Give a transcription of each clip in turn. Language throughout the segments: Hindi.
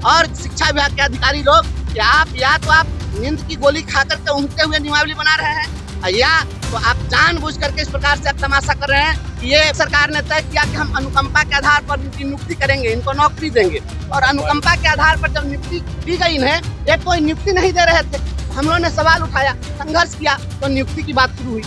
और शिक्षा विभाग के अधिकारी लोग कि आप या तो आप नींद की गोली खा करके ऊँघते हुए नियमावली बना रहे हैं या तो आप जानबूझ करके इस प्रकार से आप तमाशा कर रहे हैं कि ये सरकार ने तय किया कि हम अनुकंपा के आधार पर इनकी नियुक्ति करेंगे, इनको नौकरी देंगे। और अनुकंपा के आधार पर जब नियुक्ति दी गई इन्हें, ये कोई नियुक्ति नहीं दे रहे थे। हम लोगों ने सवाल उठाया, संघर्ष किया, तो नियुक्ति की बात शुरू हुई।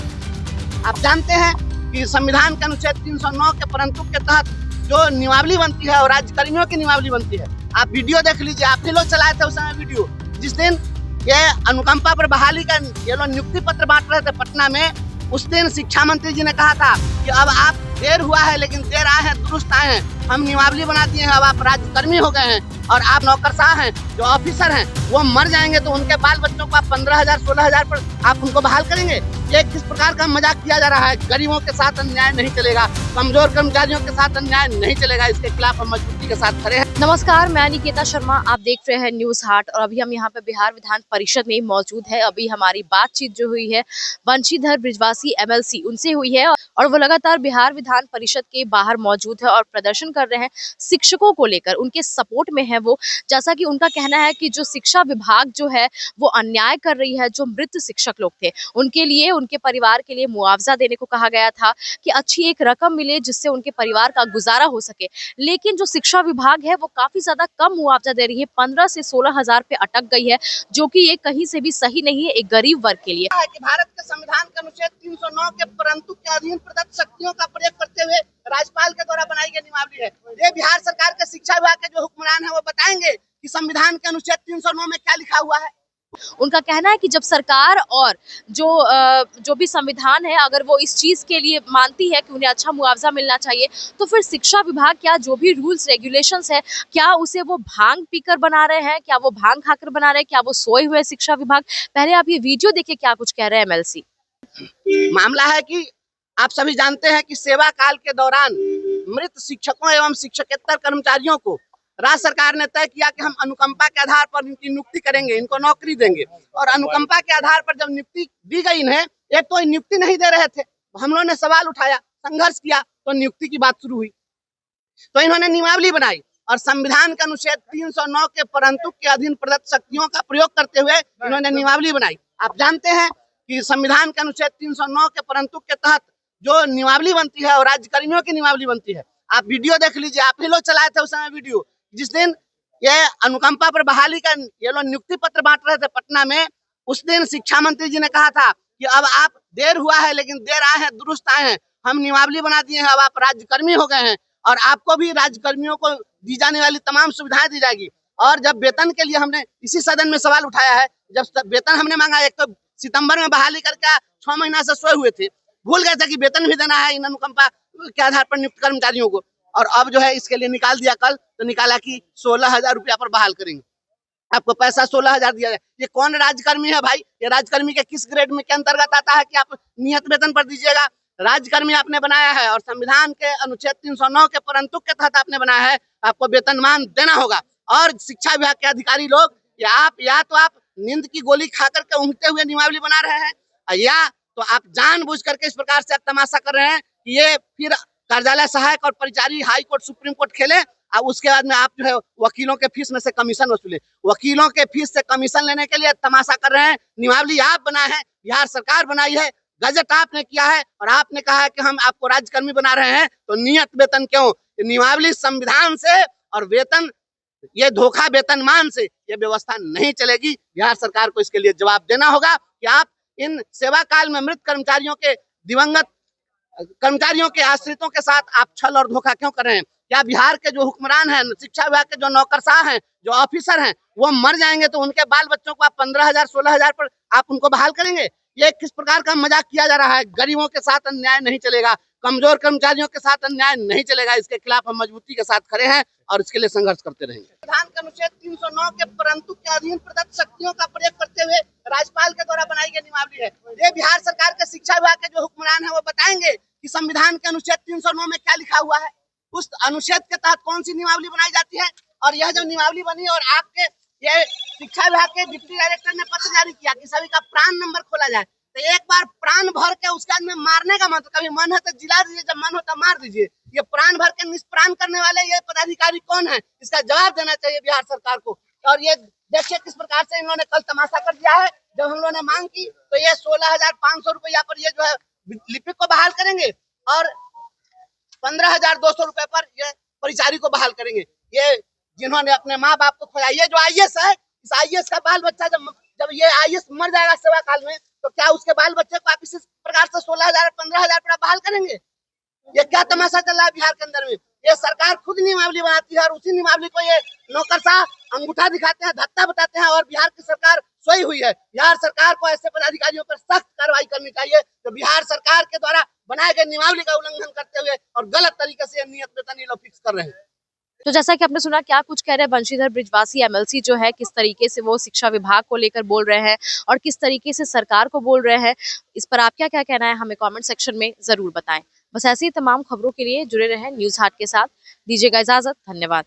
आप जानते हैं कि संविधान के अनुच्छेद 309 के परंतु के तहत जो नियमावली बनती है और राज्यकर्मियों की नियमावली बनती है, आप वीडियो देख लीजिए, आप ही लोग चलाए थे उस समय वीडियो, जिस दिन ये अनुकंपा पर बहाली का ये लोग नियुक्ति पत्र बांट रहे थे पटना में। उस दिन शिक्षा मंत्री जी ने कहा था कि अब आप देर हुआ है लेकिन देर आए हैं दुरुस्त आए हैं, हम नियमावली बना दिए हैं, अब आप राज्यकर्मी हो गए हैं और आप नौकरशाह हैं, जो ऑफिसर हैं वो मर जाएंगे तो उनके बाल बच्चों को आप 15,000 16,000 पर आप उनको बहाल करेंगे। ये किस प्रकार का मजाक किया जा रहा है। गरीबों के साथ अन्याय नहीं चलेगा, कमजोर कर्मचारियों के साथ अन्याय नहीं चलेगा, इसके खिलाफ हम मजबूती के साथ खड़े हैं। नमस्कार, मैं निकेता शर्मा, आप देख रहे हैं न्यूज हाट और अभी हम यहाँ पे बिहार विधान परिषद में मौजूद है। अभी हमारी बातचीत जो हुई है वंशीधर बृजवासी MLC उनसे हुई है और वो लगातार बिहार विधान परिषद के बाहर मौजूद है और प्रदर्शन कर रहे हैं शिक्षकों को लेकर, उनके सपोर्ट में है वो। जैसा कि उनका कहना है कि जो शिक्षा विभाग जो है वो अन्याय कर रही है, जो मृत शिक्षक लोग थे उनके लिए, उनके परिवार के लिए मुआवजा देने को कहा गया था कि अच्छी एक रकम मिले जिससे उनके परिवार का गुजारा हो सके। लेकिन जो शिक्षा विभाग है वो काफी ज्यादा कम मुआवजा दे रही है, 15 से 16,000 पे अटक गई है, जो कि ये कहीं से भी सही नहीं है एक गरीब वर्ग के लिए। कि भारत के संविधान के अनुच्छेद 309 के परंतु के अधीन प्रदत्त शक्तियों का प्रयोग करते हुए राज्यपाल के द्वारा बनाई गई नियमावली है। ये बिहार सरकार के शिक्षा विभाग के जो हुक्मरान है वो बताएंगे कि संविधान के अनुच्छेद 309 में क्या लिखा हुआ है। उनका कहना है कि जब सरकार और जो भी संविधान है अगर वो इस चीज के लिए मानती है कि उन्हें अच्छा मुआवजा मिलना चाहिए, तो फिर शिक्षा विभाग क्या जो भी रूल्स रेगुलेशंस है क्या उसे वो भांग पीकर बना रहे हैं, क्या वो भांग खाकर बना रहे हैं, क्या वो सोए हुए शिक्षा विभाग। पहले आप ये वीडियो देखिए क्या कुछ कह रहे हैं MLC। मामला है कि आप सभी जानते हैं कि सेवा काल के दौरान मृत शिक्षकों एवं शिक्षकेतर कर्मचारियों को राज्य सरकार ने तय किया कि हम अनुकंपा के आधार पर इनकी नियुक्ति करेंगे, इनको नौकरी देंगे। और अनुकंपा के आधार पर जब नियुक्ति दी गई इन्हें, एक तो नियुक्ति नहीं दे रहे थे। हम लोगों ने सवाल उठाया, संघर्ष किया, तो नियुक्ति की बात शुरू हुई। तो इन्होंने नियमावली बनाई और संविधान के अनुच्छेद 309 के परंतु के अधीन प्रदत्त शक्तियों का प्रयोग करते हुए इन्होंने नियमावली बनाई। आप जानते हैं कि संविधान के अनुच्छेद 309 के परंतु के तहत जो नियमावली बनती है और राज्यकर्मियों की नियमावली बनती है, आप वीडियो देख लीजिए, आप ही लोग चलाए थे उस समय वीडियो, जिस दिन ये अनुकंपा पर बहाली का ये लोग नियुक्ति पत्र बांट रहे थे पटना में। उस दिन शिक्षा मंत्री जी ने कहा था कि अब आप देर हुआ है लेकिन देर आए हैं दुरुस्त आए हैं, हम नियमावली बना दिए हैं, अब आप राज्यकर्मी हो गए हैं और आपको भी राज्यकर्मियों को दी जाने वाली तमाम सुविधाएं दी जाएगी। और जब वेतन के लिए हमने इसी सदन में सवाल उठाया है, जब वेतन हमने मांगा, एक तो सितंबर में बहाली करके 6 महीना से सोए हुए थे, भूल गए थे कि वेतन भी देना है इन अनुकंपा के आधार पर नियुक्त कर्मचारियों को, और अब जो है इसके लिए निकाल दिया, कल तो निकाला कि 16,000 रुपया पर बहाल करेंगे, आपको पैसा 16,000 दिया जाए। ये कौन राज्यकर्मी है भाई? ये राज्यकर्मी के किस ग्रेड में के अंतर्गत आता है कि आप नियत वेतन पर दीजिएगा? राज्यकर्मी आपने बनाया है और संविधान के अनुच्छेद 309 के परंतु के तहत आपने बनाया है, आपको वेतनमान देना होगा। और शिक्षा विभाग के अधिकारी लोग या तो आप नींद की गोली खा करके ऊँघते हुए नियमावली बना रहे हैं या तो आप जानबूझ करके इस प्रकार से आप तमाशा कर रहे हैं कि ये फिर कार्यालय सहायक और परिचारी हाई कोर्ट सुप्रीम कोर्ट खेले और उसके बाद में आप जो है वकीलों के फीस में से कमीशन वसूले। वकीलों के फीस से कमीशन लेने के लिए तमाशा कर रहे हैं। नियमावली आप बनाए हैं, बिहार सरकार बनाई है, गजट आपने किया है और आपने कहा है कि हम आपको राज्यकर्मी बना रहे हैं, तो नियत वेतन क्यों? नियमावली संविधान से और वेतन ये धोखा वेतनमान से ये व्यवस्था नहीं चलेगी। बिहार सरकार को इसके लिए जवाब देना होगा कि आप इन सेवा काल में मृत कर्मचारियों के, दिवंगत कर्मचारियों के आश्रितों के साथ आप छल और धोखा क्यों कर रहे हैं? क्या बिहार के जो हुक्मरान हैं, शिक्षा विभाग के जो नौकरशाह हैं, जो ऑफिसर हैं, वो मर जाएंगे तो उनके बाल बच्चों को आप 15,000 16,000 पर आप उनको बहाल करेंगे? ये किस प्रकार का मजाक किया जा रहा है। गरीबों के साथ अन्याय नहीं चलेगा, कमजोर कर्मचारियों के साथ अन्याय नहीं चलेगा, इसके खिलाफ हम मजबूती के साथ खड़े हैं और इसके लिए संघर्ष करते रहेंगे। संविधान के अनुच्छेद 309 के परंतु के अधीन प्रदत्त शक्तियों का प्रयोग करते हुए राज्यपाल के द्वारा बनाई गई नियमावली है। ये बिहार सरकार के शिक्षा विभाग के जो हुक्मरान है वो बताएंगे कि संविधान के अनुच्छेद 309 में क्या लिखा हुआ है, उस अनुच्छेद के तहत कौन सी नियमावली बनाई जाती है। और यह जो नियमावली बनी और आपके ये शिक्षा विभाग के डिप्टी डायरेक्टर ने पत्र जारी किया कि सभी का प्राण नंबर खोला जाए, तो एक बार प्राण भर के उसके आदमी मारने का मतलब, कभी मन है तो जिला दीजिए, जब मन हो तो मार दीजिए। ये प्राण भर के निष्प्राण करने वाले ये पदाधिकारी कौन है, इसका जवाब देना चाहिए बिहार सरकार को। और ये देखिए किस प्रकार से इन्होंने कल तमाशा कर दिया है। जब हम लोगों ने मांग की तो ये 16,500 रुपया पर ये जो है लिपिक को बहाल करेंगे और 15,200 रुपए पर ये परिचारी को बहाल करेंगे। ये जिन्होंने अपने माँ बाप को खोया, ये जो आईएएस है, इस आईएएस का बाल बच्चा जब ये आईएएस मर जाएगा सेवा काल में, तो क्या उसके बाल बच्चे को आप इसी प्रकार से 16,000 15,000 रुपया बहाल करेंगे? ये क्या तमाशा चल रहा है बिहार के अंदर में? ये सरकार खुद नियमावली बनाती है और उसी नियमावली को ये नौकरशाह अंगूठा दिखाते हैं, धत्ता बताते हैं। और बिहार की सरकार सोई हुई है। बिहार सरकार को ऐसे पदाधिकारियों पर सख्त कार्रवाई करनी चाहिए जो बिहार सरकार के द्वारा बनाए गए नियमावली का उल्लंघन करते हुए और गलत तरीके से नियत वेतन ये लोग फिक्स कर रहे हैं। तो जैसा कि आपने सुना, क्या कुछ कह रहे हैं बंशीधर बृजवासी एमएलसी जो है, किस तरीके से वो शिक्षा विभाग को लेकर बोल रहे हैं और किस तरीके से सरकार को बोल रहे हैं। इस पर आप क्या क्या कहना है हमें कमेंट सेक्शन में जरूर बताएं। बस ऐसी ही तमाम खबरों के लिए जुड़े रहें न्यूज़ हाट के साथ। दीजिएगा इजाजत, धन्यवाद।